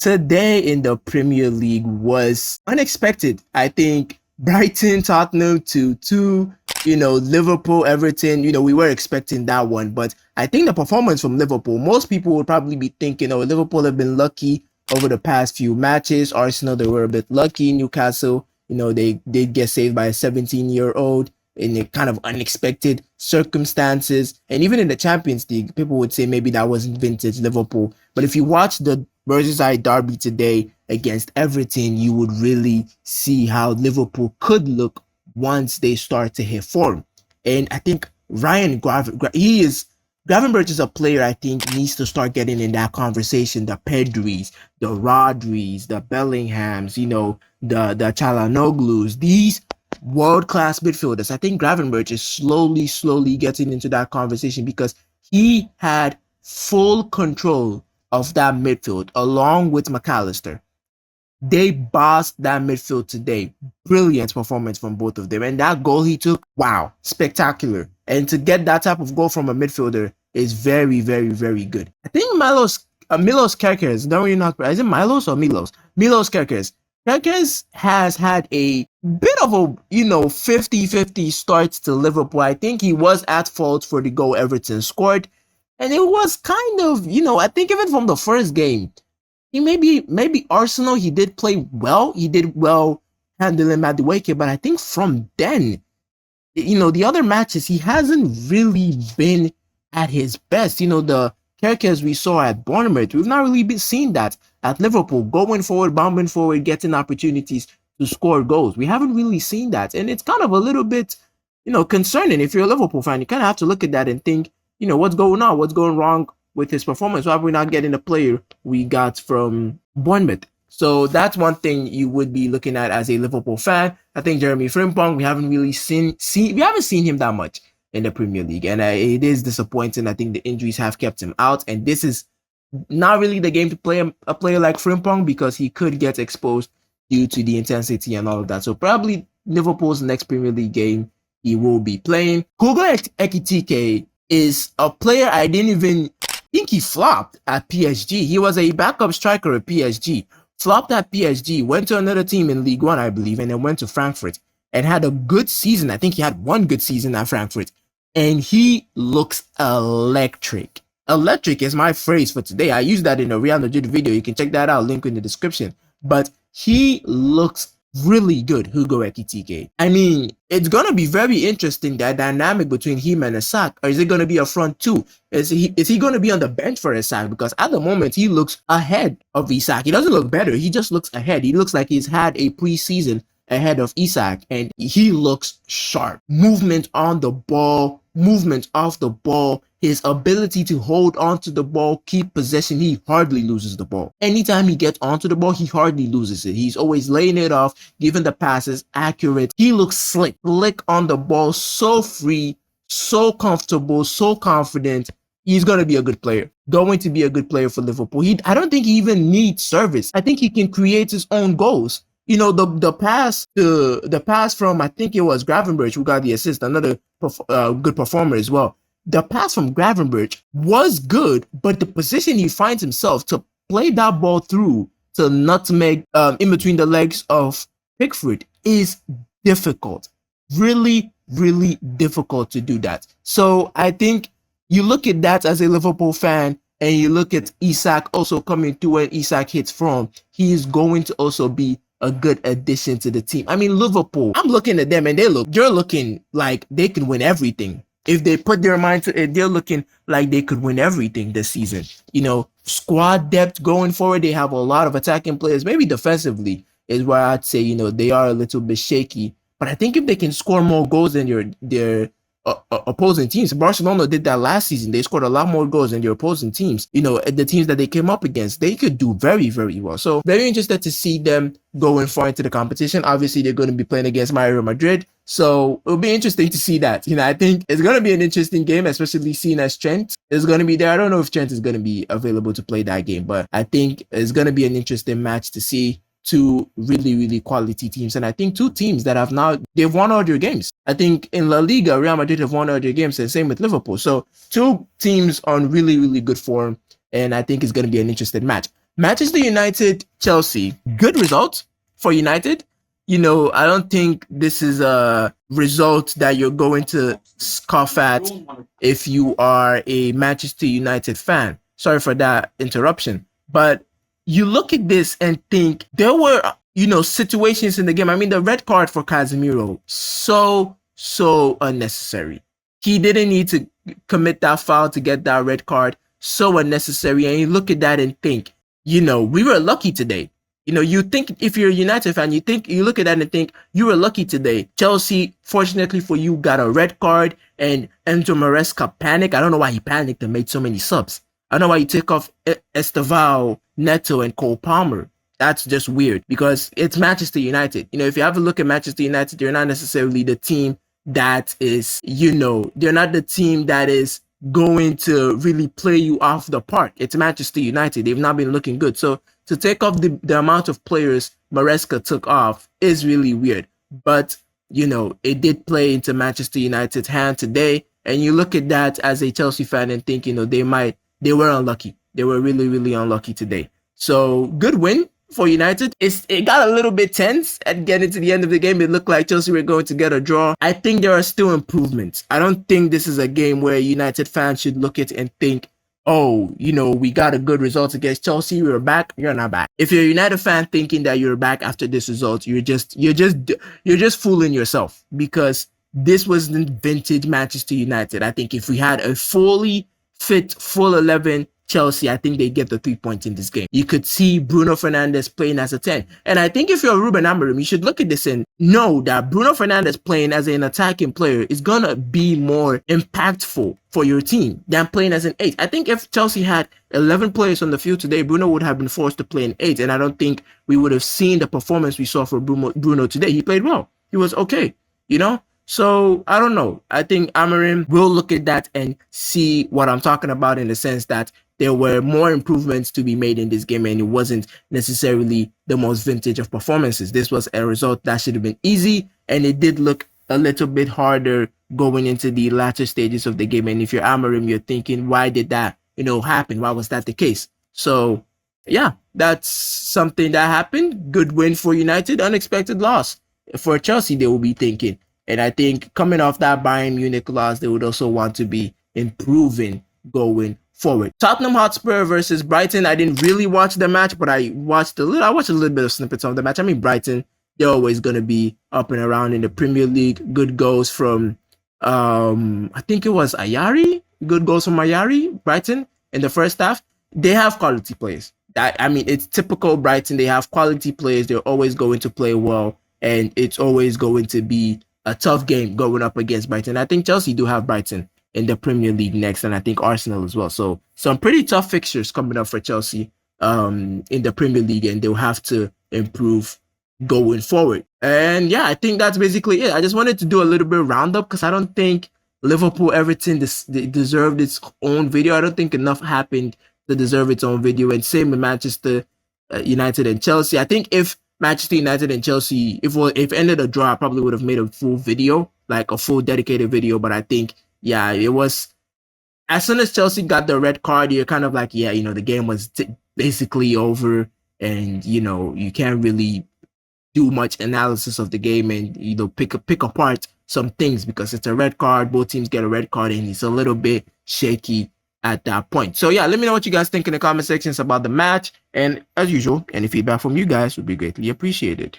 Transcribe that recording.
today in the Premier League was unexpected. I think Brighton, Tottenham 2-2, Liverpool, Everton, we were expecting that one. But I think the performance from Liverpool, most people would probably be thinking, oh, Liverpool have been lucky over the past few matches. Arsenal, they were a bit lucky. Newcastle, they did get saved by a 17-year-old in a kind of unexpected circumstances. And even in the Champions League, people would say maybe that wasn't vintage Liverpool. But if you watch the Merseyside Derby today against Everton, you would really see how Liverpool could look once they start to hit form. And I think Gravenberch is a player I think needs to start getting in that conversation. The Pedris, the Rodris, the Bellinghams, the Çalhanoğlu's, these world-class midfielders. I think Gravenberch is slowly getting into that conversation because he had full control of that midfield along with McAllister. They bossed that midfield today. Brilliant performance from both of them. And that goal he took, wow, spectacular. And to get that type of goal from a midfielder is very, very, very good. I think Milos Kerkez, don't really know, is it Milos or Milos? Milos Kerkez. Kerkez has had a bit of a, 50-50 start to Liverpool. I think he was at fault for the goal Everton scored. And it was kind of, I think even from the first game, he maybe Arsenal, he did play well. He did well handling Madueke, but I think from then, the other matches, he hasn't really been at his best. The Kerkez we saw at Bournemouth, we've not really been seeing that at Liverpool, going forward, bombing forward, getting opportunities to score goals. We haven't really seen that. And it's kind of a little bit, concerning. If you're a Liverpool fan, you kind of have to look at that and think, what's going on? What's going wrong with his performance? Why are we not getting the player we got from Bournemouth? So that's one thing you would be looking at as a Liverpool fan. I think Jeremy Frimpong, we haven't really seen him that much in the Premier League, and it is disappointing. I think the injuries have kept him out, and this is not really the game to play a player like Frimpong because he could get exposed due to the intensity and all of that. So probably Liverpool's next Premier League game he will be playing. Hugo Ekitike is a player I didn't even think he flopped at PSG. He was a backup striker at PSG, flopped at PSG, went to another team in League One, I believe, and then went to Frankfurt and had a good season. I think he had one good season at Frankfurt, and he looks electric. Electric is my phrase for today. I used that in a Real Madrid video. You can check that out, link in the description. But he looks really good, Hugo Ekitike. I mean, it's going to be very interesting, that dynamic between him and Isak. Or is it going to be a front two? Is he going to be on the bench for Isak? Because at the moment, he looks ahead of Isak. He doesn't look better. He just looks ahead. He looks like he's had a preseason ahead of Isak, and he looks sharp. Movement on the ball, movement off the ball, his ability to hold onto the ball, keep possession, he hardly loses the ball. Anytime he gets onto the ball, he hardly loses it. He's always laying it off, giving the passes accurate. He looks slick on the ball, so free, so comfortable, so confident. He's going to be a good player. Going to be a good player for Liverpool. I don't think he even needs service. I think he can create his own goals. The pass from, I think it was Gravenberch who got the assist, another good performer as well. The pass from Gravenberch was good, but the position he finds himself to play that ball through to nutmeg in between the legs of Pickford is difficult. Really, really difficult to do that. So I think you look at that as a Liverpool fan, and you look at Isak also coming through when Isak hits form. He is going to also be a good addition to the team. I mean, Liverpool, I'm looking at them and they're looking like they can win everything. If they put their mind to it, they're looking like they could win everything this season. Squad depth going forward, they have a lot of attacking players. Maybe defensively is where I'd say, they are a little bit shaky. But I think if they can score more goals than their opposing teams. Barcelona did that last season. They scored a lot more goals than their opposing teams. The teams that they came up against, they could do very, very well. So very interested to see them going far into the competition. Obviously, they're going to be playing against Real Madrid. So it'll be interesting to see that. I think it's going to be an interesting game, especially seeing as Trent is going to be there. I don't know if Trent is going to be available to play that game, but I think it's going to be an interesting match to see. Two really, really quality teams. And I think two teams that they've won all their games. I think in La Liga, Real Madrid have won all their games, and same with Liverpool. So two teams on really, really good form. And I think it's going to be an interesting match. Manchester United, Chelsea, good result for United. I don't think this is a result that you're going to scoff at if you are a Manchester United fan. Sorry for that interruption. But you look at this and think there were, situations in the game. I mean, the red card for Casemiro, so unnecessary. He didn't need to commit that foul to get that red card. So unnecessary. And you look at that and think, we were lucky today. You think if you're a United fan, you look at that and think you were lucky today. Chelsea, fortunately for you, got a red card, and Enzo Maresca panicked. I don't know why he panicked and made so many subs. I don't know why you take off Estevao, Neto, and Cole Palmer. That's just weird because it's Manchester United. If you have a look at Manchester United, they're not necessarily the team that is, they're not the team that is going to really play you off the park. It's Manchester United. They've not been looking good. So to take off the amount of players Maresca took off is really weird. But, it did play into Manchester United's hand today. And you look at that as a Chelsea fan and think, they were unlucky. They were really, really unlucky today. So good win for United. It got a little bit tense at getting to the end of the game. It looked like Chelsea were going to get a draw. I think there are still improvements. I don't think this is a game where United fans should look at it and think, oh, we got a good result against Chelsea. We're back. You're not back. If you're a United fan thinking that you're back after this result, you're just fooling yourself, because this wasn't vintage Manchester United. I think if we had a fully fit full 11 Chelsea, I think they get the 3 points in this game. You could see Bruno Fernandes playing as a 10. And I think if you're Ruben Amorim, you should look at this and know that Bruno Fernandes playing as an attacking player is going to be more impactful for your team than playing as an 8. I think if Chelsea had 11 players on the field today, Bruno would have been forced to play an 8. And I don't think we would have seen the performance we saw for Bruno today. He played well. He was okay, So I don't know. I think Amorim will look at that and see what I'm talking about, in the sense that there were more improvements to be made in this game, and it wasn't necessarily the most vintage of performances. This was a result that should have been easy, and it did look a little bit harder going into the latter stages of the game. And if you're Amorim, you're thinking, why did that, happen? Why was that the case? So yeah, that's something that happened. Good win for United, unexpected loss for Chelsea, they will be thinking. And I think coming off that Bayern Munich loss, they would also want to be improving going forward. Tottenham Hotspur versus Brighton. I didn't really watch the match, but I watched a little bit of snippets of the match. I mean, Brighton, they're always going to be up and around in the Premier League. Good goals from, I think it was Ayari. Good goals from Ayari, Brighton, in the first half. They have quality players. It's typical Brighton. They have quality players. They're always going to play well, and it's always going to be a tough game going up against Brighton. I think Chelsea do have Brighton in the Premier League next, and I think Arsenal as well. So some pretty tough fixtures coming up for Chelsea in the Premier League, and they'll have to improve going forward. And yeah, I think that's basically it. I just wanted to do a little bit of roundup because I don't think Liverpool Everton deserved its own video. I don't think enough happened to deserve its own video, and same with Manchester United and Chelsea. I think if Manchester United and Chelsea, if it ended a draw, I probably would have made a full video, like a full dedicated video. But I think, yeah, it was, as soon as Chelsea got the red card, you're kind of like, yeah, the game was basically over, and you can't really do much analysis of the game and pick apart some things because it's a red card. Both teams get a red card, and it's a little bit shaky at that point. So yeah, let me know what you guys think in the comment sections about the match, and as usual, any feedback from you guys would be greatly appreciated.